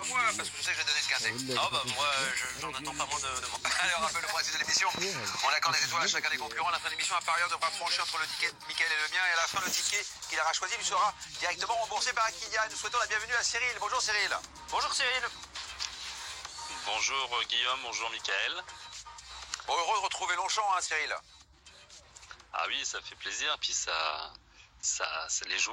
Moi, parce que je sais que je vais donner ce quintet. Ah bah moi, j'en attends pas moins de moi. Allez, on rappelle le principe de l'émission. On accorde des étoiles à chacun des concurrents. À la fin de l'émission, un parieur devra trancher entre le ticket de Mickaël et le mien. Et à la fin, le ticket qu'il aura choisi lui sera directement remboursé par Akidia. Nous souhaitons la bienvenue à Cyril. Bonjour Cyril. Bonjour Cyril. Bonjour Guillaume, bonjour Mickaël. Bon, heureux de retrouver Longchamp, hein, Cyril. Ah oui, ça fait plaisir, puis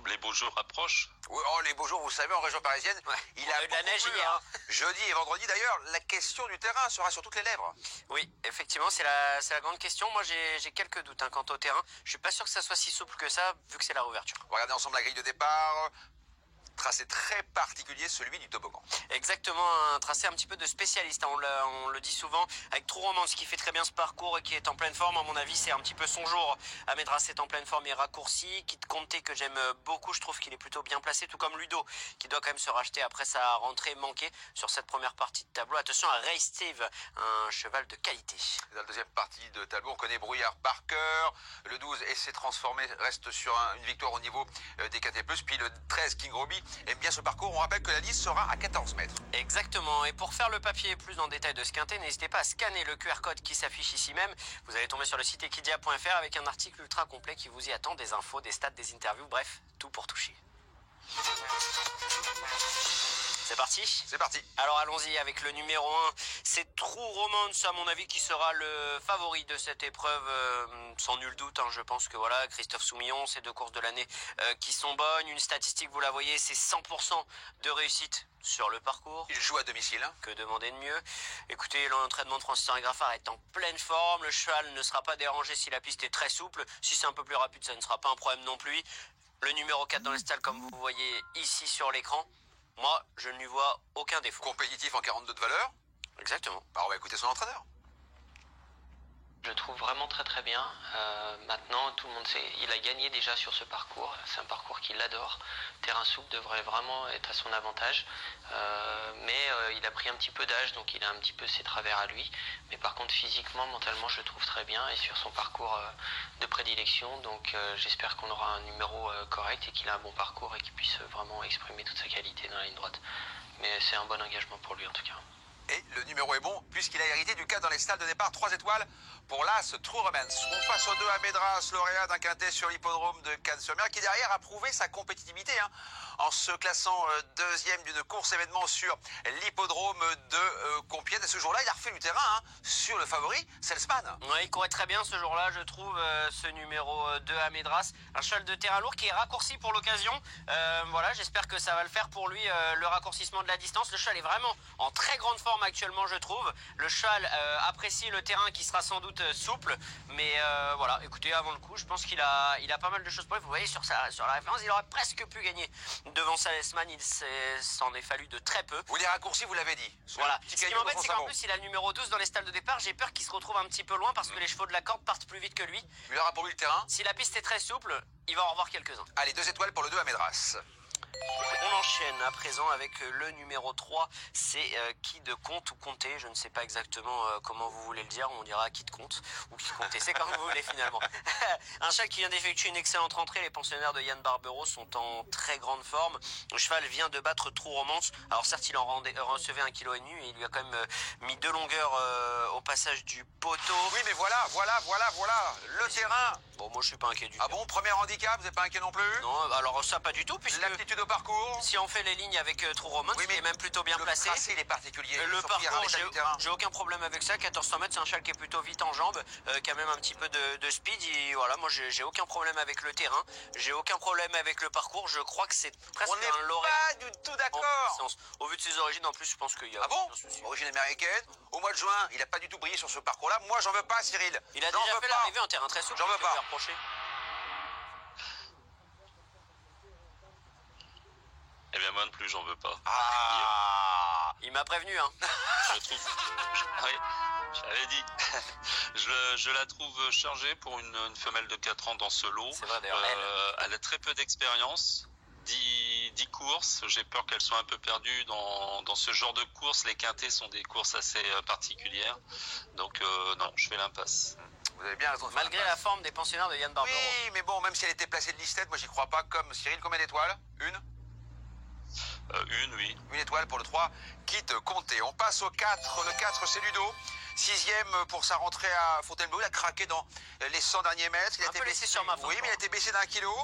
les beaux jours approchent. Oui, oh, les beaux jours, vous savez, en région parisienne, il a eu de la neige plu, hier. hein. Jeudi et vendredi d'ailleurs, la question du terrain sera sur toutes les lèvres. Oui, effectivement, c'est la grande question. Moi, j'ai quelques doutes quant au terrain. Je suis pas sûr que ça soit si souple que ça, vu que c'est la réouverture. Regardez ensemble la grille de départ. Tracé très particulier, celui du toboggan. Exactement, un tracé un petit peu de spécialiste, hein. On le dit souvent, avec True Romance qui fait très bien ce parcours et qui est en pleine forme. À mon avis, c'est un petit peu son jour. Amedras est en pleine forme et raccourci. Kit Conte, que j'aime beaucoup, je trouve qu'il est plutôt bien placé, tout comme Ludo, qui doit quand même se racheter après sa rentrée manquée sur cette première partie de tableau. Attention à Ray Steve, un cheval de qualité. Dans la deuxième partie de tableau, on connaît Brouillard par cœur. Le 12, Essai Transformé, reste sur une victoire au niveau des KT+. Puis le 13, King Roby, aime bien ce parcours. On rappelle que la liste sera à 14 mètres. Exactement. Et pour faire le papier plus en détail de ce quintet, n'hésitez pas à scanner le QR code qui s'affiche ici même. Vous allez tomber sur le site equidia.fr avec un article ultra complet qui vous y attend, des infos, des stats, des interviews, bref, tout pour toucher. C'est parti ? C'est parti. Alors allons-y avec le numéro 1. C'est True Romance, à mon avis, qui sera le favori de cette épreuve, sans nul doute. Je pense que voilà, Christophe Soumillon, ces 2 courses de l'année qui sont bonnes. Une statistique, vous la voyez, c'est 100% de réussite sur le parcours. Il joue à domicile. Que demander de mieux? Écoutez, l'entraînement de Francis Graffard est en pleine forme. Le cheval ne sera pas dérangé si la piste est très souple. Si c'est un peu plus rapide, ça ne sera pas un problème non plus. Le numéro 4 dans les stalles, comme vous voyez ici sur l'écran. Moi, je ne lui vois aucun défaut. Compétitif en 42 de valeur. Exactement. Alors on va écouter son entraîneur. Je trouve vraiment très très bien. Maintenant, tout le monde sait, il a gagné déjà sur ce parcours. C'est un parcours qu'il adore. Terrain souple devrait vraiment être à son avantage. Mais il a pris un petit peu d'âge, donc il a un petit peu ses travers à lui. Mais par contre, physiquement, mentalement, je le trouve très bien. Et sur son parcours de prédilection, donc j'espère qu'on aura un numéro correct et qu'il a un bon parcours et qu'il puisse vraiment exprimer toute sa qualité dans la ligne droite. Mais c'est un bon engagement pour lui en tout cas. Et le numéro est bon, puisqu'il a hérité du 4 dans les stalles de départ, 3 étoiles pour l'As True Romance. On passe au 2 à Médras, lauréat d'un quintet sur l'hippodrome de Cannes-sur-Mer, qui derrière a prouvé sa compétitivité, en se classant deuxième d'une course événement sur l'hippodrome de Compiègne. Et ce jour-là, il a refait du terrain sur le favori, Salzman. Ouais, il courait très bien ce jour-là, je trouve, ce numéro 2 à Médras. Un cheval de terrain lourd qui est raccourci pour l'occasion. Voilà, j'espère que ça va le faire pour lui, le raccourcissement de la distance. Le cheval est vraiment en très grande forme actuellement, je trouve. Le cheval apprécie le terrain qui sera sans doute souple, mais voilà, écoutez, avant le coup, je pense qu'il a pas mal de choses pour lui. Vous voyez sur la référence, il aurait presque pu gagner devant Salzman. Il s'en est fallu de très peu. Vous les raccourcis, vous l'avez dit. Voilà. Ce qui m'embête, c'est qu'en plus, il a le numéro 12 dans les stalles de départ. J'ai peur qu'il se retrouve un petit peu loin parce que les chevaux de la corde partent plus vite que lui. Il aura pour lui le terrain. Si la piste est très souple, il va en revoir quelques-uns. Allez, 2 étoiles pour le 2 à Médras. On enchaîne à présent avec le numéro 3, c'est qui de compte ou compter, je ne sais pas exactement comment vous voulez le dire, on dira qui de compte ou qui compter, c'est comme vous voulez finalement. Un cheval qui vient d'effectuer une excellente rentrée, les pensionnaires de Yann Barbero sont en très grande forme. Le cheval vient de battre True Romance, alors certes il en recevait 1,5 kg et il lui a quand même mis 2 longueurs au passage du poteau. Oui mais voilà, le terrain. Bon, moi je suis pas inquiet du tout. Ah bon, premier handicap, vous n'êtes pas inquiet non plus? Non, alors ça pas du tout, puisque l'aptitude au parcours. Si on fait les lignes avec True Romance, oui, mais il est même plutôt bien placé. Le tracé, il est particulier. Le parcours, j'ai aucun problème avec ça. 1400 mètres, c'est un cheval qui est plutôt vite en jambes, qui a même un petit peu de speed. Et voilà, moi j'ai aucun problème avec le terrain, j'ai aucun problème avec le parcours. Je crois que c'est presque un lauréat. On n'est pas du tout d'accord. Au vu de ses origines, en plus, je pense qu'il y a. Ah bon? Origine américaine. Au mois de juin, il n'a pas du tout brillé sur ce parcours-là. Moi, j'en veux pas, Cyril. Il a déjà fait l'arrivée en terrain très souple. J'en veux pas. Eh bien moi non plus j'en veux pas. Ah, il m'a prévenu Je trouve. Oui, j'avais dit. Je la trouve chargée pour une femelle de 4 ans dans ce lot. C'est vrai d'ailleurs. Elle a très peu d'expérience. 10 courses, j'ai peur qu'elle soit un peu perdue dans ce genre de courses. Les quintets sont des courses assez particulières. Donc non, je fais l'impasse. Vous avez bien raison. Malgré la forme des pensionnaires de Yann Barbero. Oui, mais bon, même si elle était placée de listette, moi j'y crois pas comme Cyril. Combien d'étoiles? Une? Oui. Une étoile pour le 3, quitte Comté. On passe au 4. Le 4, c'est Ludo. 6e pour sa rentrée à Fontainebleau. Il a craqué dans les 100 derniers mètres. Il a été laissé sur ma faute. Oui, mais il a été baissé d'1 kilo.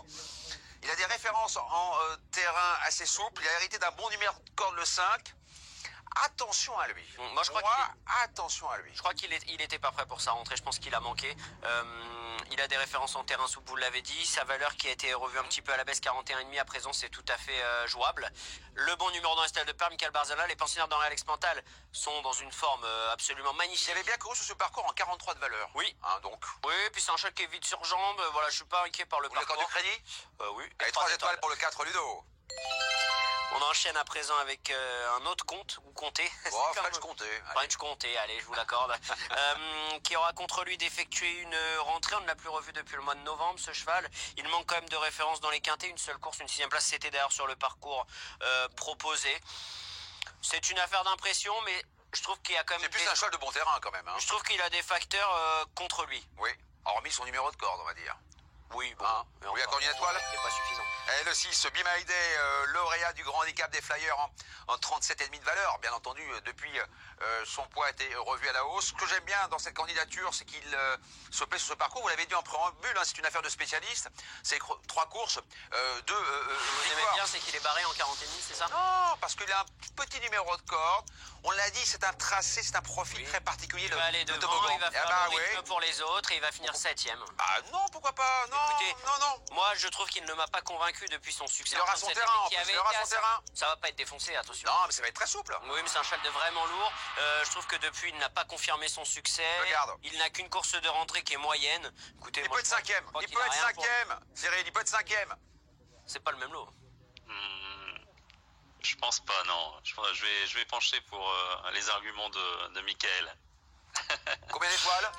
Il a des références en terrain assez souple. Il a hérité d'un bon numéro de corde, le 5. Attention à lui. Moi, je crois attention à lui. Je crois qu'il était pas prêt pour sa rentrée. Je pense qu'il a manqué. Il a des références en terrain souple, vous l'avez dit. Sa valeur qui a été revue un petit peu à la baisse, 41,5 à présent, c'est tout à fait jouable. Le bon numéro dans les stades de Perles, Michael Barzala. Les pensionnaires d'Henri Alex Pantal sont dans une forme absolument magnifique. Il avait bien couru sur ce parcours en 43 de valeur. Oui. Donc. Oui, puis c'est un cheval qui est vite sur jambes. Voilà, je suis pas inquiet par le Vous parcours. du crédit Oui. Allez, 3 étoiles pour le 4 Ludo. On enchaîne à présent avec un autre compte, ou comté. French Comté. French Comté, allez, je vous l'accorde. Qui aura contre lui d'effectuer une rentrée. On ne l'a plus revu depuis le mois de novembre, ce cheval. Il manque quand même de référence dans les quintés. Une seule course, une 6e place, c'était d'ailleurs sur le parcours proposé. C'est une affaire d'impression, mais je trouve qu'il y a quand même... C'est plus un cheval de bon terrain quand même. Je trouve qu'il a des facteurs contre lui. Oui, hormis son numéro de corde, on va dire. Oui, bon. On lui accorde une étoile. C'est pas suffisant. Et le 6, Bimaïdé, lauréat du grand handicap des Flyers en 37,5 de valeur. Bien entendu, depuis, son poids a été revu à la hausse. Ce que j'aime bien dans cette candidature, c'est qu'il se plaît sur ce parcours. Vous l'avez dit en préambule, c'est une affaire de spécialiste. C'est 3 courses, 2 Vous aimez bien, c'est qu'il est barré en 40,5, c'est ça? Non, parce qu'il a un petit numéro de corde. On l'a dit, c'est un tracé, c'est un profil très particulier. Il va aller devant, il va faire le rythme pour les autres et il va finir 7e. Ah non, pourquoi pas? Non, écoutez, non. Moi, je trouve qu'il ne m'a pas convaincu depuis son succès. Il aura son terrain, en plus, il aura son terrain. Ça va pas être défoncé, attention. Non, mais ça va être très souple. Oui, mais c'est un cheval de vraiment lourd. Je trouve que depuis, il n'a pas confirmé son succès. Regarde. Il n'a qu'une course de rentrée qui est moyenne. Écoutez, il peut être 5e. Il peut être 5e. Cyril, il peut être 5e. C'est pas le même lot. Je pense pas, non. Je vais pencher pour les arguments de Michael. Combien d'étoiles?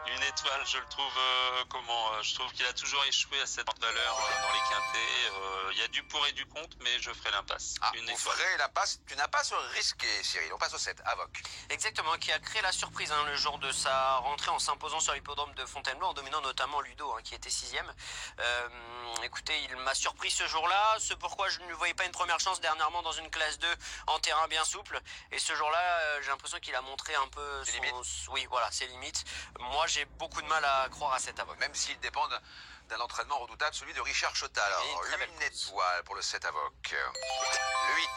Une étoile, je le trouve je trouve qu'il a toujours échoué à cette valeur dans les quintés. Il y a du pour et du contre, mais je ferai l'impasse. Une étoile. Ferai l'impasse. Tu n'as pas se risquer, Cyril. On passe au 7, Avoc. Exactement, qui a créé la surprise le jour de sa rentrée en s'imposant sur l'hippodrome de Fontainebleau, en dominant notamment Ludo, qui était 6e. Écoutez, il m'a surpris ce jour-là, ce pourquoi je ne lui voyais pas une première chance dernièrement dans une classe 2 en terrain bien souple. Et ce jour-là, j'ai l'impression qu'il a montré un peu ses limites. Oui, voilà, ses limites. Moi, j'ai beaucoup de mal à croire à cet Avoc. Même s'il dépend d'un entraînement redoutable, celui de Richard Chotal. Alors, une étoile pour le 7 Avoc. Le 8,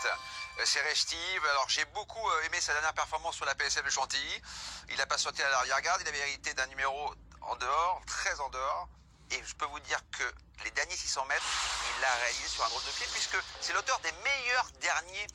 c'est Restive. Alors, j'ai beaucoup aimé sa dernière performance sur la PSF de Chantilly. Il n'a pas sauté à l'arrière-garde. Il avait hérité d'un numéro en dehors, très en dehors. Et je peux vous dire que les derniers 600 mètres, il l'a réalisé sur un drôle de pied, puisque c'est l'auteur des meilleurs derniers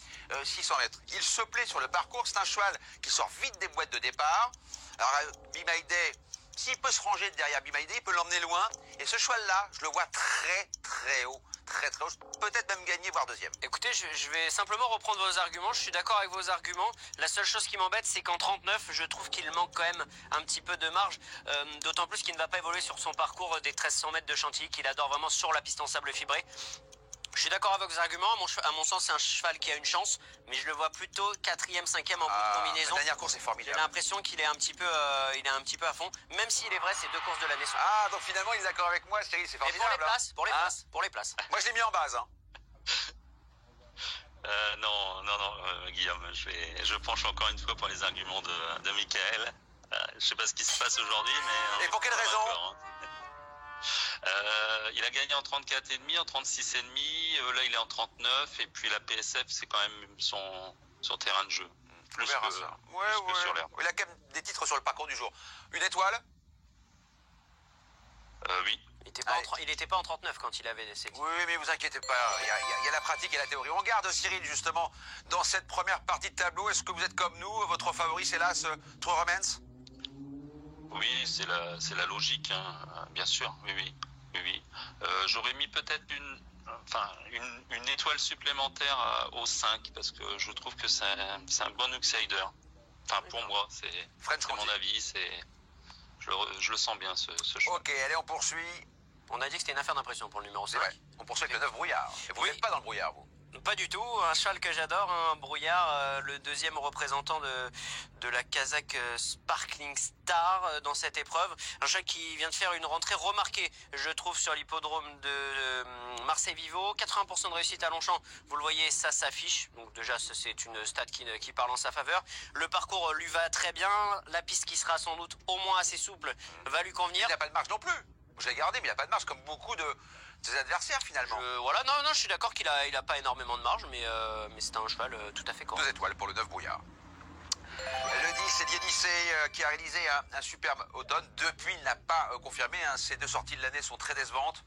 600 mètres. Il se plaît sur le parcours. C'est un cheval qui sort vite des boîtes de départ. Alors, Bimaïdé, s'il peut se ranger derrière Bimaïdé, il peut l'emmener loin. Et ce cheval-là, je le vois très, très haut. Très, très haut. Peut-être même gagner, voire 2e. Écoutez, je vais simplement reprendre vos arguments. Je suis d'accord avec vos arguments. La seule chose qui m'embête, c'est qu'en 39, je trouve qu'il manque quand même un petit peu de marge. D'autant plus qu'il ne va pas évoluer sur son parcours des 1300 mètres de Chantilly, qu'il adore vraiment sur la piste en sable fibré. Je suis d'accord avec vos arguments. À mon sens, c'est un cheval qui a une chance, mais je le vois plutôt 4e, 5e en bout de combinaison. La dernière course est formidable. J'ai l'impression qu'il est un petit peu, à fond, même s'il est vrai, ces 2 courses de l'année sont. Ah, donc finalement, il est d'accord avec moi, Cyril, c'est formidable. Et pour les places. Moi, je l'ai mis en base. Non, Guillaume, je penche encore une fois pour les arguments de Michael. Je sais pas ce qui se passe aujourd'hui, mais... Et pour quelle raison? Il a gagné en 34,5, en 36,5, là il est en 39, et puis la PSF c'est quand même son terrain de jeu. Plus que sur l'herbe. Il a quand même des titres sur le parcours du jour. Une étoile? Oui. Il n'était pas en 39 quand il avait des sélections. Oui, mais vous inquiétez pas, il y a la pratique et la théorie. On garde Cyril justement dans cette première partie de tableau. Est-ce que vous êtes comme nous? Votre favori c'est là, True Romance? Oui, c'est la logique, bien sûr, oui. J'aurais mis peut-être une étoile supplémentaire au 5, parce que je trouve que c'est un bon outsider. Enfin, pour moi, c'est mon avis, je le sens bien, ce choix. Ok, allez, on poursuit. On a dit que c'était une affaire d'impression pour le numéro 5. C'est vrai, on poursuit avec le 9 brouillard. Et vous n'êtes pas dans le brouillard, vous? Pas du tout, un cheval que j'adore, un Brouillard, le deuxième représentant de la Kazakh Sparkling Star dans cette épreuve. Un cheval qui vient de faire une rentrée remarquée, je trouve, sur l'hippodrome de Marseille-Vivo. 80% de réussite à Longchamp, vous le voyez, ça s'affiche. Donc déjà, c'est une stat qui parle en sa faveur. Le parcours lui va très bien, la piste qui sera sans doute au moins assez souple va lui convenir. Il n'a pas de marge non plus. Je l'ai gardé, mais il n'a pas de marge comme beaucoup de ses adversaires finalement. Voilà, non, je suis d'accord qu'il a pas énormément de marge, mais c'est un cheval tout à fait correct. 2 étoiles pour le 9 Brouillard. Le 10, c'est Dieudissé qui a réalisé un superbe automne. Depuis, il n'a pas confirmé. Ses 2 sorties de l'année sont très décevantes.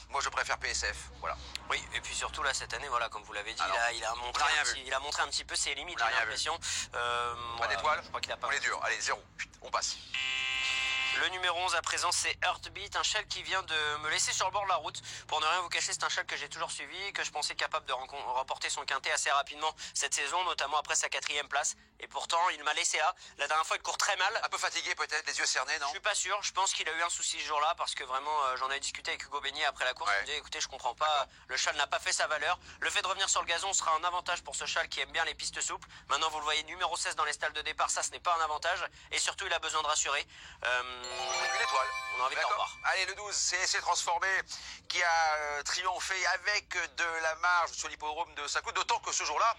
Moi, je préfère PSF. Voilà. Oui, et puis surtout là cette année, voilà, comme vous l'avez dit, il a montré un petit peu ses limites, j'ai l'impression. Pas d'étoile. Je crois qu'il a pas. On est dur. Allez, 0. On passe. Le numéro 11 à présent, c'est Heartbeat, un cheval qui vient de me laisser sur le bord de la route. Pour ne rien vous cacher, c'est un cheval que j'ai toujours suivi, que je pensais capable de remporter son quintet assez rapidement cette saison, notamment après sa 4e place. Et pourtant, il m'a laissé à. La dernière fois, il court très mal. Un peu fatigué peut-être, les yeux cernés, non? Je suis pas sûr. Je pense qu'il a eu un souci ce jour-là parce que vraiment, j'en avais discuté avec Hugo Beignet après la course. Ouais. Il me disait, écoutez, je comprends pas. Le cheval n'a pas fait sa valeur. Le fait de revenir sur le gazon sera un avantage pour ce cheval qui aime bien les pistes souples. Maintenant, vous le voyez, numéro 16 dans les stalles de départ, ça, ce n'est pas un avantage. Et surtout, il a besoin de rassurer. Une étoile. On a envie de le revoir. Allez, le 12, c'est Transformé qui a triomphé avec de la marge sur l'hippodrome de Saint-Cloud. D'autant que ce jour-là,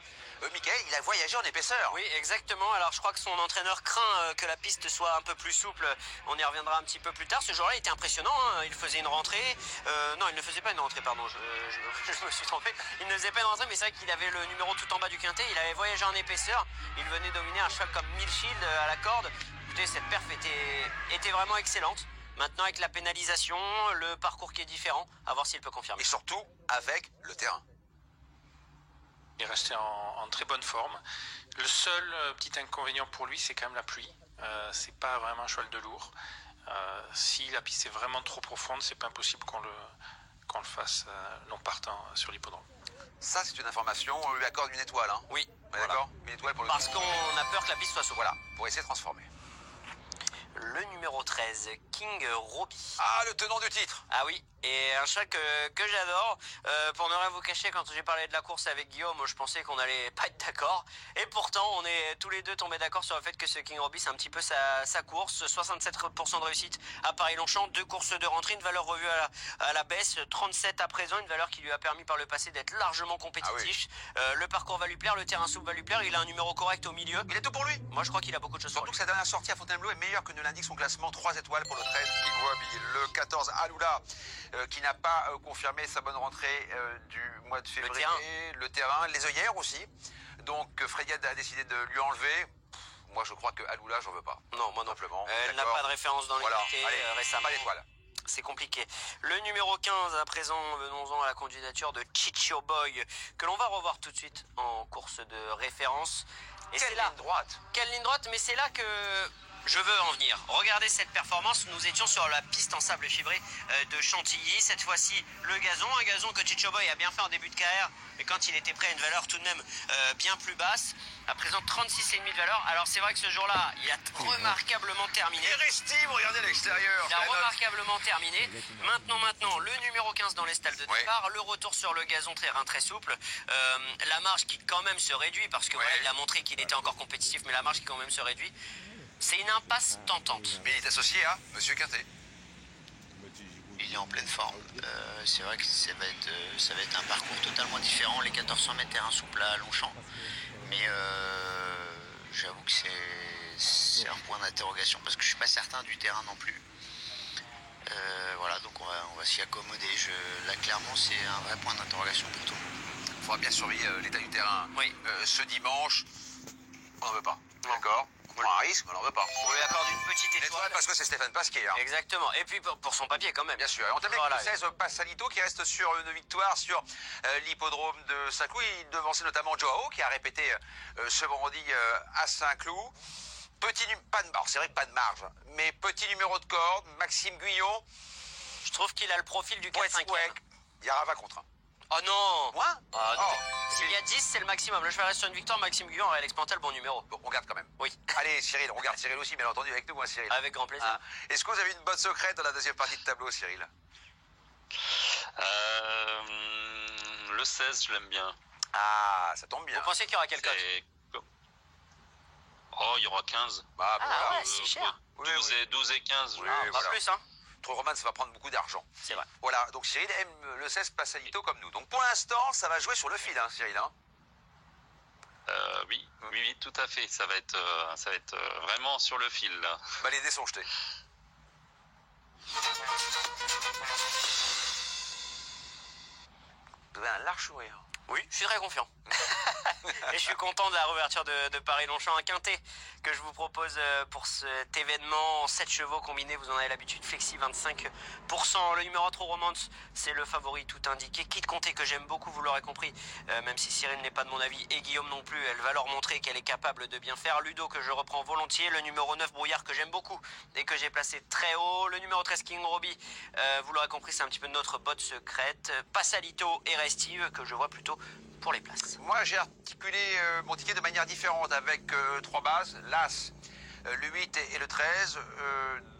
Mickaël, il a voyagé en épaisseur. Oui, exactement. Alors, je crois que son entraîneur craint que la piste soit un peu plus souple. On y reviendra un petit peu plus tard. Ce jour-là, il était impressionnant. Hein. Il faisait une rentrée. Non, il ne faisait pas une rentrée, pardon. Je me suis trompé. Il ne faisait pas une rentrée, mais c'est vrai qu'il avait le numéro tout en bas du quintet. Il avait voyagé en épaisseur. Il venait dominer un cheval comme Milchild à la corde. Écoutez, cette perf était vraiment excellente. Maintenant, avec la pénalisation, le parcours qui est différent, à voir s'il peut confirmer. Et surtout, avec le terrain. Il est resté en très bonne forme. Le seul petit inconvénient pour lui, c'est quand même la pluie. C'est pas vraiment un cheval de lourd. Si la piste est vraiment trop profonde, c'est pas impossible qu'on le fasse non partant sur l'hippodrome. Ça, c'est une information. On lui accorde une étoile. Hein. Oui. On est d'accord? Une étoile pour le Parce qu'on a peur que la piste soit souple. Voilà, pour essayer de transformer. Le numéro 13, King Roby. Ah, le tenant du titre. Ah oui, et un cheval que j'adore. Pour ne rien vous cacher, quand j'ai parlé de la course avec Guillaume, je pensais qu'on allait pas être d'accord. Et pourtant, on est tous les deux tombés d'accord sur le fait que ce King Roby, c'est un petit peu sa course. 67% de réussite à Paris-Longchamp, 2 courses de rentrée, une valeur revue à la baisse. 37 à présent, une valeur qui lui a permis par le passé d'être largement compétitif. Le parcours va lui plaire, le terrain souple va lui plair. Il a un numéro correct au milieu. Il est tout pour lui. Moi, je crois qu'il a beaucoup de choses sur Surtout lui. que sa dernière sortie à Fontainebleau est meilleure que ne l'indique son classement. 3 étoiles pour le 13 King Roby. Le 14 Aloula qui n'a pas confirmé sa bonne rentrée du mois de février. Le terrain, les œillères aussi. Donc Frédéric a décidé de lui enlever. Moi je crois que Aloula, j'en veux pas. Non, moi non. Simplement. Elle n'a pas de référence dans l'unité récemment. Pas d'étoile. C'est compliqué. Le numéro 15, à présent, venons-en à la candidature de Chicho Boy, que l'on va revoir tout de suite en course de référence. Et Quelle ligne droite. Quelle ligne droite, mais c'est là que je veux en venir. Regardez cette performance, nous étions sur la piste en sable fibré de Chantilly. Cette fois-ci, le gazon, un gazon que Chicho Boy a bien fait en début de carrière, mais quand il était prêt à une valeur tout de même bien plus basse. À présent, 36,5 de valeur. Alors c'est vrai que ce jour-là, il a remarquablement terminé. Irrésistible, regardez l'extérieur. Il a remarquablement terminé. Maintenant, le numéro 15 dans les stalles de départ, le retour sur le gazon, terrain très souple. La marge qui quand même se réduit, parce que voilà, il a montré qu'il était encore compétitif, mais la marge qui quand même se réduit. C'est une impasse tentante. Mais il est associé à Monsieur Quintet. Il est en pleine forme. C'est vrai que ça va être un parcours totalement différent. Les 1400 mètres terrain souple à Longchamp. Mais j'avoue que c'est un point d'interrogation parce que je suis pas certain du terrain non plus. Voilà, donc on va s'y accommoder. Là, clairement, c'est un vrai point d'interrogation pour tout. Il faudra bien surveiller l'état du terrain. Oui. Ce dimanche, on n'en veut pas. D'accord. On prend un risque, mais on n'en veut pas. On lui accorde une petite étoile. Parce que c'est Stéphane Pasquier. Hein. Exactement. Et puis pour son papier quand même. Bien sûr. Et on termine avec le 16 Passalito qui reste sur une victoire sur l'hippodrome de Saint-Cloud. Il devançait notamment Joao qui a répété ce vendredi à Saint-Cloud. Pas de marge, c'est vrai que pas de marge. Mais petit numéro de corde, Maxime Guyon. Je trouve qu'il a le profil du 4-5e. Il y a Rava contre 1. Oh non. Moins. Ah non. S'il y a 10, c'est le maximum. Là, je vais rester sur une victoire. Maxime Guyon, Réal Expantel, bon numéro. Bon, on garde quand même. Oui. Allez, Cyril, on garde Cyril aussi, bien entendu, avec nous, hein, Cyril. Avec grand plaisir. Est-ce que vous avez une bonne secrète dans la deuxième partie de tableau, Cyril? Le 16, je l'aime bien. Ah, ça tombe bien. Vous pensez qu'il y aura quelle cote? Oh, il y aura 15. Bah, Ah voilà. ouais, si cher. 12 et 15. Oui, Ah, pas voilà. plus, hein. True Romance va prendre beaucoup d'argent. C'est vrai. Voilà, donc Cyril aime le 16 Passalito comme nous. Donc pour l'instant, ça va jouer sur le fil, hein, Cyril. Hein. Oui, tout à fait. Ça va être vraiment sur le fil, là. Bah, les dés sont jetés. Vous avez un large sourire. Oui, je suis très confiant. Et je suis content de la réouverture de Paris-Longchamp, un quintet que je vous propose pour cet événement en 7 chevaux combinés, vous en avez l'habitude, flexi 25%. Le numéro 3 Romance, c'est le favori tout indiqué. Kit Comté que j'aime beaucoup, vous l'aurez compris, même si Cyril n'est pas de mon avis et Guillaume non plus, elle va leur montrer qu'elle est capable de bien faire. Ludo que je reprends volontiers, le numéro 9 Brouillard que j'aime beaucoup et que j'ai placé très haut. Le numéro 13 King Robbie, vous l'aurez compris, c'est un petit peu notre botte secrète. Passalito et Restive que je vois plutôt pour les places. Moi, j'ai articulé mon ticket de manière différente avec 3 bases, l'As, le 8 et le 13,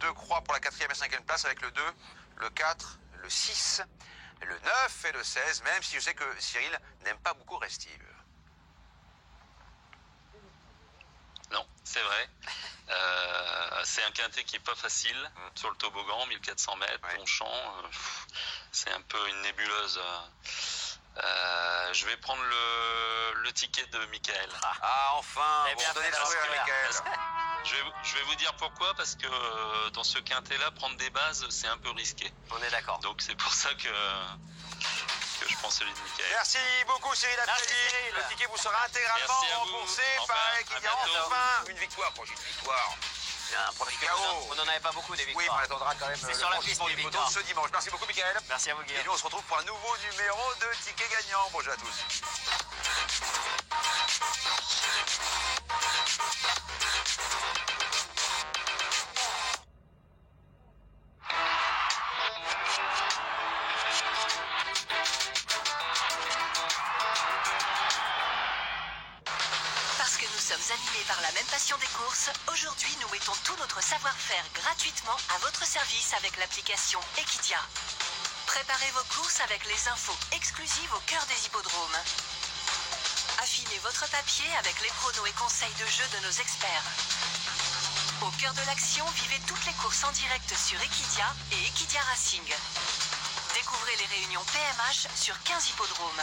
2 croix pour la 4e et 5e place avec le 2, le 4, le 6, le 9 et le 16, même si je sais que Cyril n'aime pas beaucoup Restive. Non, c'est vrai. C'est un quintet qui est pas facile sur le toboggan, 1400 mètres, Ouais. Longchamp. C'est un peu une nébuleuse. Je vais prendre le ticket de Michael. Ah, enfin, Eh vous bien, redonnez le faites sourire à alors, Michael. Je vais vous dire pourquoi, parce que dans ce quintet-là, prendre des bases, c'est un peu risqué. On est d'accord. Donc c'est pour ça que je prends celui de Michael. Merci beaucoup Cyril Merci, Apelli. Cyril. Le ticket vous sera intégralement Merci à vous. remboursé Enfin, par à Equidia. bientôt. Enfin, une victoire. Bon, j'ai une victoire. C'est un premier KO. Vous n'en avez pas beaucoup des Oui, mais on victoires. attendra quand même C'est le sur la franchissement piste du des poteau victoires. ce dimanche. Merci beaucoup Michael. Merci à vous, Et Guillaume. nous on se retrouve pour un nouveau numéro de ticket gagnant. Bonjour à tous. Parce que nous sommes animés par la même passion des courses, aujourd'hui nous mettons tout notre savoir-faire gratuitement à votre service avec l'application Equidia. Préparez vos courses avec les infos exclusives au cœur des hippodromes. Affinez votre papier avec les pronos et conseils de jeu de nos experts. Au cœur de l'action, vivez toutes les courses en direct sur Equidia et Equidia Racing. Découvrez les réunions PMH sur 15 hippodromes.